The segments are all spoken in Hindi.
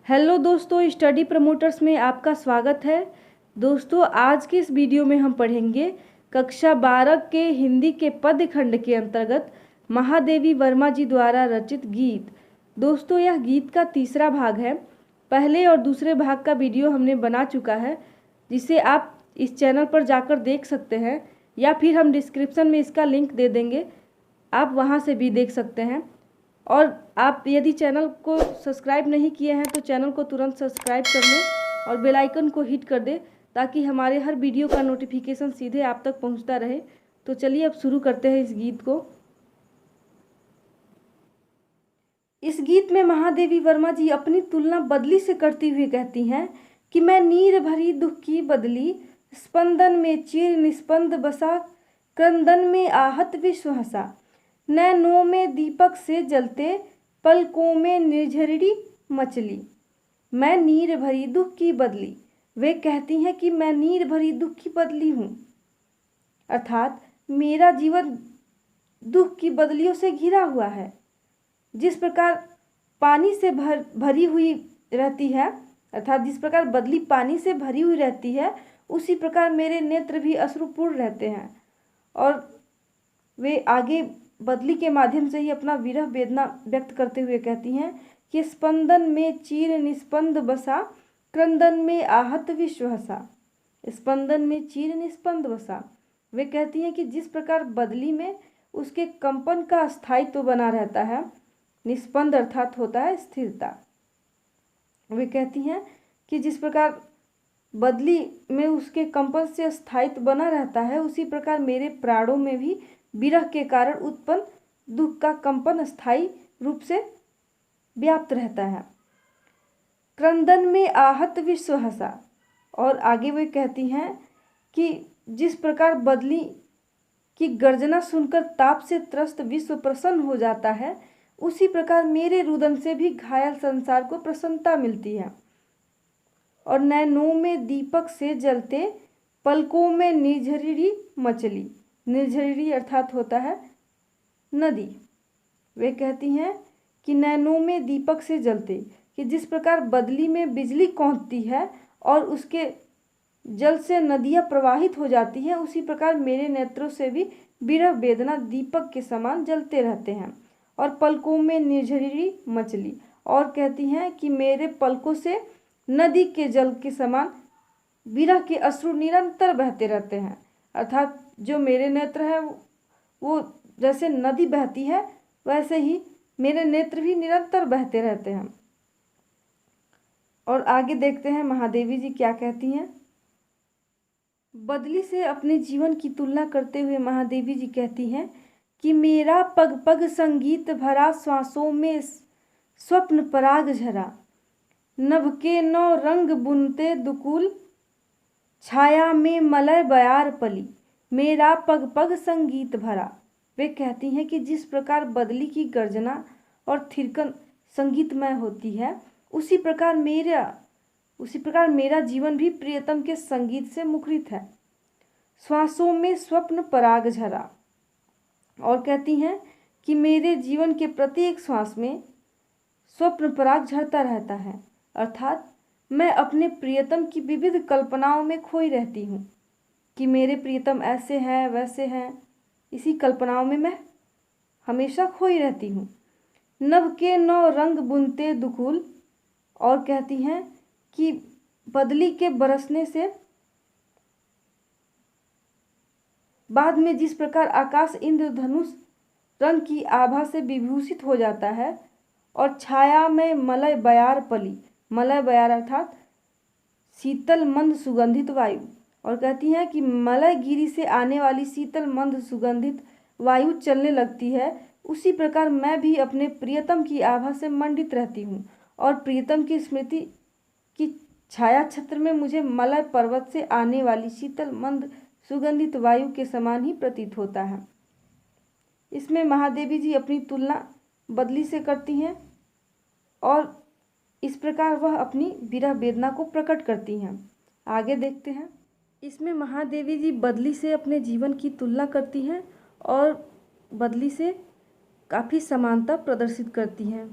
हेलो दोस्तों, स्टडी प्रमोटर्स में आपका स्वागत है। दोस्तों, आज के इस वीडियो में हम पढ़ेंगे कक्षा 12 के हिंदी के पद्य खंड के अंतर्गत महादेवी वर्मा जी द्वारा रचित गीत। दोस्तों, यह गीत का तीसरा भाग है। पहले और दूसरे भाग का वीडियो हमने बना चुका है, जिसे आप इस चैनल पर जाकर देख सकते हैं, या फिर हम डिस्क्रिप्शन में इसका लिंक दे देंगे, आप वहां से भी देख सकते हैं। और आप यदि चैनल को सब्सक्राइब नहीं किए हैं तो चैनल को तुरंत सब्सक्राइब कर लें और बेल आइकन को हिट कर दें, ताकि हमारे हर वीडियो का नोटिफिकेशन सीधे आप तक पहुंचता रहे। तो चलिए अब शुरू करते हैं इस गीत को। इस गीत में महादेवी वर्मा जी अपनी तुलना बदली से करती हुई कहती हैं कि मैं नीर भरी दुख की बदली, स्पंदन में चिर निस्पंद बसा, क्रंदन में आहत विश्व हंसा, नैनों में दीपक से जलते, पलकों में निर्झरी मचली। मैं नीर भरी दुख की बदली। वे कहती हैं कि मैं नीर भरी दुख की बदली हूँ, अर्थात मेरा जीवन दुख की बदलियों से घिरा हुआ है। जिस प्रकार पानी से भरी हुई रहती है, अर्थात जिस प्रकार बदली पानी से भरी हुई रहती है, उसी प्रकार मेरे नेत्र भी अश्रुपूर्ण रहते हैं। और वे आगे बदली के माध्यम से ही अपना विरह वेदना व्यक्त करते हुए कहती हैं कि स्पंदन में चीर निस्पंद बसा, क्रंदन में आहत विश्व हंसा। स्पंदन में चीर निस्पंद बसा। वे कहती हैं कि जिस प्रकार बदली में उसके कंपन का स्थायित्व बना रहता है, निस्पंद अर्थात होता है स्थिरता। वे कहती हैं कि जिस प्रकार बदली में उसके कंपन से स्थायित्व बना रहता है, उसी प्रकार मेरे प्राणों में भी विरह के कारण उत्पन्न दुख का कंपन स्थायी रूप से व्याप्त रहता है। क्रंदन में आहत विश्व हंसा। और आगे वे कहती हैं कि जिस प्रकार बदली की गर्जना सुनकर ताप से त्रस्त विश्व प्रसन्न हो जाता है, उसी प्रकार मेरे रुदन से भी घायल संसार को प्रसन्नता मिलती है। और नैनों में दीपक से जलते, पलकों में निर्झरी मचली। निर्झरी अर्थात होता है नदी। वे कहती हैं कि नैनों में दीपक से जलते, कि जिस प्रकार बदली में बिजली कौंधती है और उसके जल से नदियाँ प्रवाहित हो जाती हैं, उसी प्रकार मेरे नेत्रों से भी विरह वेदना दीपक के समान जलते रहते हैं। और पलकों में निर्झरी मचली। और कहती हैं कि मेरे पलकों से नदी के जल के समान विरह के अश्रु निरंतर बहते रहते हैं, अर्थात जो मेरे नेत्र है वो जैसे नदी बहती है, वैसे ही मेरे नेत्र भी निरंतर बहते रहते हैं। और आगे देखते हैं महादेवी जी क्या कहती हैं। बदली से अपने जीवन की तुलना करते हुए महादेवी जी कहती हैं कि मेरा पग पग संगीत भरा, श्वासों में स्वप्न पराग झरा, नभ के नौ रंग बुनते दुकुल, छाया में मलय बयार पली, मेरा पग पग संगीत भरा। वे कहती हैं कि जिस प्रकार बदली की गर्जना और थिरकन संगीतमय होती है, उसी प्रकार मेरा जीवन भी प्रियतम के संगीत से मुखरित है। श्वासों में स्वप्न पराग झरा। और कहती हैं कि मेरे जीवन के प्रत्येक श्वास में स्वप्न पराग झरता रहता है, अर्थात मैं अपने प्रियतम की विविध कल्पनाओं में खोई रहती हूँ कि मेरे प्रियतम ऐसे हैं वैसे हैं। इसी कल्पनाओं में मैं हमेशा खोई रहती हूँ। नभ के नौ रंग बुनते दुकुल। और कहती हैं कि बदली के बरसने से बाद में जिस प्रकार आकाश इंद्रधनुष रंग की आभा से विभूषित हो जाता है, और छाया में मलय बयार पली। मलय बयार अर्थात शीतल मंद सुगंधित वायु। और कहती हैं कि मलय गिरी से आने वाली शीतल मंद सुगंधित वायु चलने लगती है, उसी प्रकार मैं भी अपने प्रियतम की आभा से मंडित रहती हूँ। और प्रियतम की स्मृति की छाया छत्र में मुझे मलय पर्वत से आने वाली शीतल मंद सुगंधित वायु के समान ही प्रतीत होता है। इसमें महादेवी जी अपनी तुलना बदली से करती हैं और इस प्रकार वह अपनी विरह वेदना को प्रकट करती हैं। आगे देखते हैं। इसमें महादेवी जी बदली से अपने जीवन की तुलना करती हैं और बदली से काफ़ी समानता प्रदर्शित करती हैं।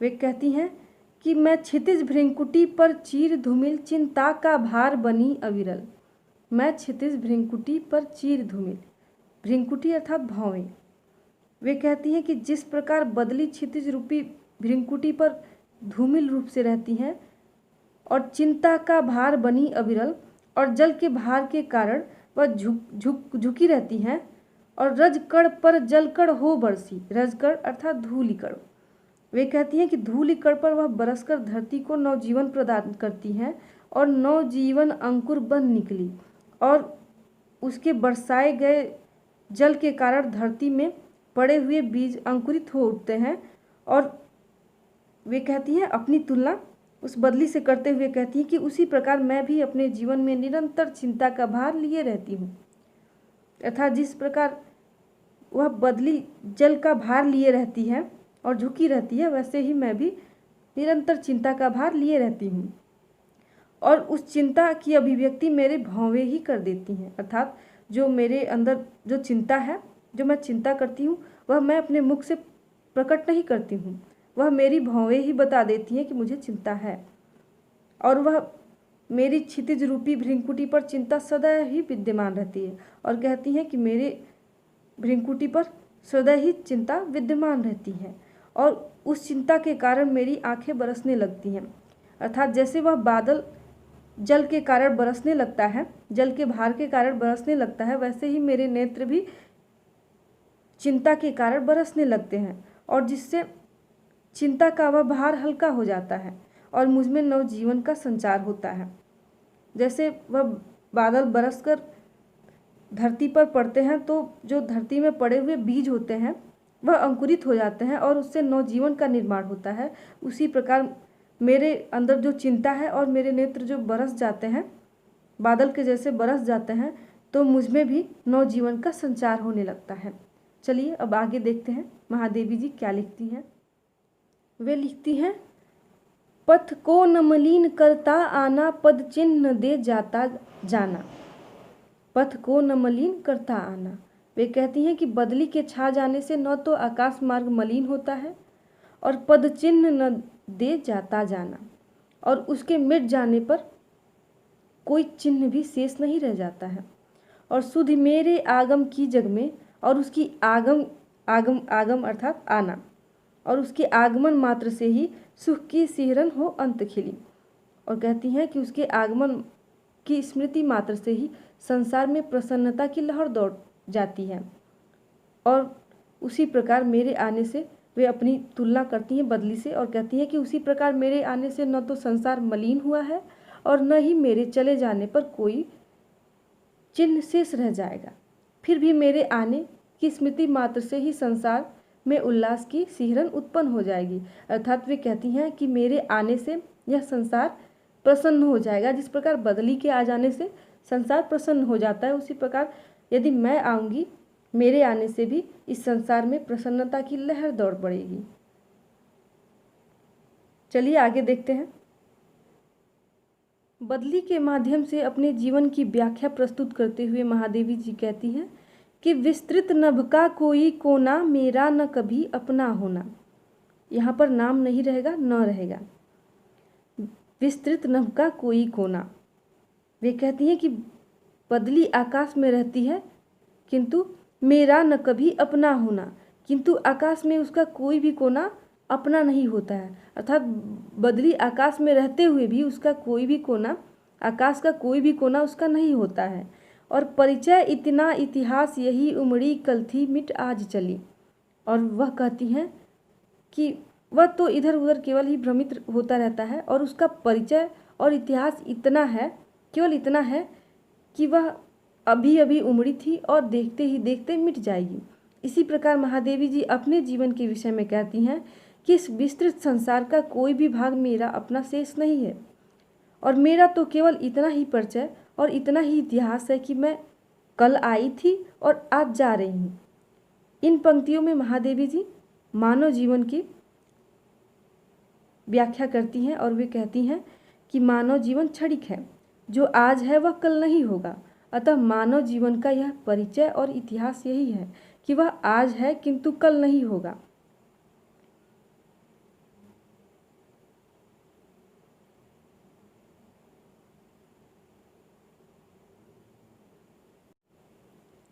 वे कहती हैं कि मैं क्षितिज भृंकुटी पर चीर धूमिल चिंता का भार बनी अविरल। मैं क्षितिज भृंकुटी पर चीर धूमिल, भृंकुटी अर्थात भौवें। वे कहती हैं कि जिस प्रकार बदली क्षितिज रूपी भृंकुटी पर धूमिल रूप से रहती हैं और चिंता का भार बनी अविरल, और जल के भार के कारण वह झुकी रहती हैं, और रजकण पर जलकण हो बरसी, रजकण अर्थात धूलिकण। वे कहती हैं कि धूलिकण पर वह बरसकर धरती को नवजीवन प्रदान करती हैं, और नवजीवन अंकुर बन निकली, और उसके बरसाए गए जल के कारण धरती में पड़े हुए बीज अंकुरित हो उठते हैं। और वे कहती हैं अपनी तुलना उस बदली से करते हुए कहती हैं कि उसी प्रकार मैं भी अपने जीवन में निरंतर चिंता का भार लिए रहती हूँ। अर्थात जिस प्रकार वह बदली जल का भार लिए रहती है और झुकी रहती है, वैसे ही मैं भी निरंतर चिंता का भार लिए रहती हूँ, और उस चिंता की अभिव्यक्ति मेरे भौवें ही कर देती हैं। अर्थात जो मेरे अंदर जो चिंता है, जो मैं चिंता करती हूँ, वह मैं अपने मुख से प्रकट नहीं करती हूँ, वह मेरी भौवें ही बता देती हैं कि मुझे चिंता है। और वह मेरी क्षितिज रूपी भृंकुटी पर चिंता सदा ही विद्यमान रहती है, और कहती हैं कि मेरे भृंकुटी पर सदा ही चिंता विद्यमान रहती है, और उस चिंता के कारण मेरी आंखें बरसने लगती हैं। अर्थात जैसे वह बादल जल के कारण बरसने लगता है, जल के भार के कारण बरसने लगता है, वैसे ही मेरे नेत्र भी चिंता के कारण बरसने लगते हैं, और जिससे चिंता का वह भार हल्का हो जाता है और मुझ में नवजीवन का संचार होता है। जैसे वह बादल बरसकर धरती पर पड़ते हैं तो जो धरती में पड़े हुए बीज होते हैं वह अंकुरित हो जाते हैं और उससे नवजीवन का निर्माण होता है। उसी प्रकार मेरे अंदर जो चिंता है और मेरे नेत्र जो बरस जाते हैं, बादल के जैसे बरस जाते हैं, तो मुझ में भी नवजीवन का संचार होने लगता है। चलिए अब आगे देखते हैं महादेवी जी क्या लिखती हैं। वे लिखती हैं, पथ को न मलिन करता आना, पद चिन्ह दे जाता जाना। पथ को न मलिन करता आना। वे कहती हैं कि बदली के छा जाने से न तो आकाश मार्ग मलिन होता है और पद चिन्ह न दे जाता जाना, और उसके मिट जाने पर कोई चिन्ह भी शेष नहीं रह जाता है। और सुधि मेरे आगम की जग में, और उसकी आगम आगम आगम अर्थात आना, और उसके आगमन मात्र से ही सुख की सिहरन हो अंत खिली। और कहती हैं कि उसके आगमन की स्मृति मात्र से ही संसार में प्रसन्नता की लहर दौड़ जाती है। और उसी प्रकार मेरे आने से वे अपनी तुलना करती हैं बदली से, और कहती हैं कि उसी प्रकार मेरे आने से न तो संसार मलिन हुआ है और न ही मेरे चले जाने पर कोई चिन्ह शेष रह जाएगा। फिर भी मेरे आने की स्मृति मात्र से ही संसार में उल्लास की सिहरन उत्पन्न हो जाएगी। अर्थात वे कहती हैं कि मेरे आने से यह संसार प्रसन्न हो जाएगा। जिस प्रकार बदली के आ जाने से संसार प्रसन्न हो जाता है, उसी प्रकार यदि मैं आऊँगी, मेरे आने से भी इस संसार में प्रसन्नता की लहर दौड़ पड़ेगी। चलिए आगे देखते हैं। बदली के माध्यम से अपने जीवन की व्याख्या प्रस्तुत करते हुए महादेवी जी कहती हैं कि विस्तृत नभ का कोई कोना, मेरा न कभी अपना होना। यहाँ पर नाम नहीं रहेगा, न रहेगा। विस्तृत नभ का कोई कोना। वे कहती हैं कि बदली आकाश में रहती है, किंतु मेरा न कभी अपना होना, किंतु आकाश में उसका कोई भी कोना अपना नहीं होता है। अर्थात बदली आकाश में रहते हुए भी उसका कोई भी कोना, आकाश का कोई भी कोना उसका नहीं होता है। और परिचय इतना इतिहास यही उमड़ी, कल थी मिट आज चली। और वह कहती हैं कि वह तो इधर उधर केवल ही भ्रमित होता रहता है, और उसका परिचय और इतिहास इतना है, केवल इतना है कि वह अभी अभी उमड़ी थी और देखते ही देखते मिट जाएगी। इसी प्रकार महादेवी जी अपने जीवन के विषय में कहती हैं कि इस विस्तृत संसार का कोई भी भाग मेरा अपना शेष नहीं है, और मेरा तो केवल इतना ही परिचय और इतना ही इतिहास है कि मैं कल आई थी और आज जा रही हूँ। इन पंक्तियों में महादेवी जी मानव जीवन की व्याख्या करती हैं, और वे कहती हैं कि मानव जीवन क्षणिक है, जो आज है वह कल नहीं होगा। अतः मानव जीवन का यह परिचय और इतिहास यही है कि वह आज है किंतु कल नहीं होगा।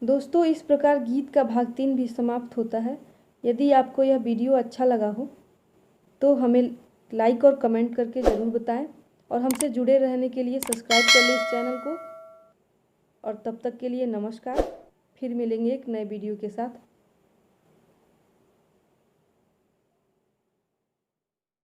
दोस्तों, इस प्रकार गीत का भाग 3 भी समाप्त होता है। यदि आपको यह वीडियो अच्छा लगा हो तो हमें लाइक और कमेंट करके ज़रूर बताएं और हमसे जुड़े रहने के लिए सब्सक्राइब कर लें इस चैनल को। और तब तक के लिए नमस्कार। फिर मिलेंगे एक नए वीडियो के साथ।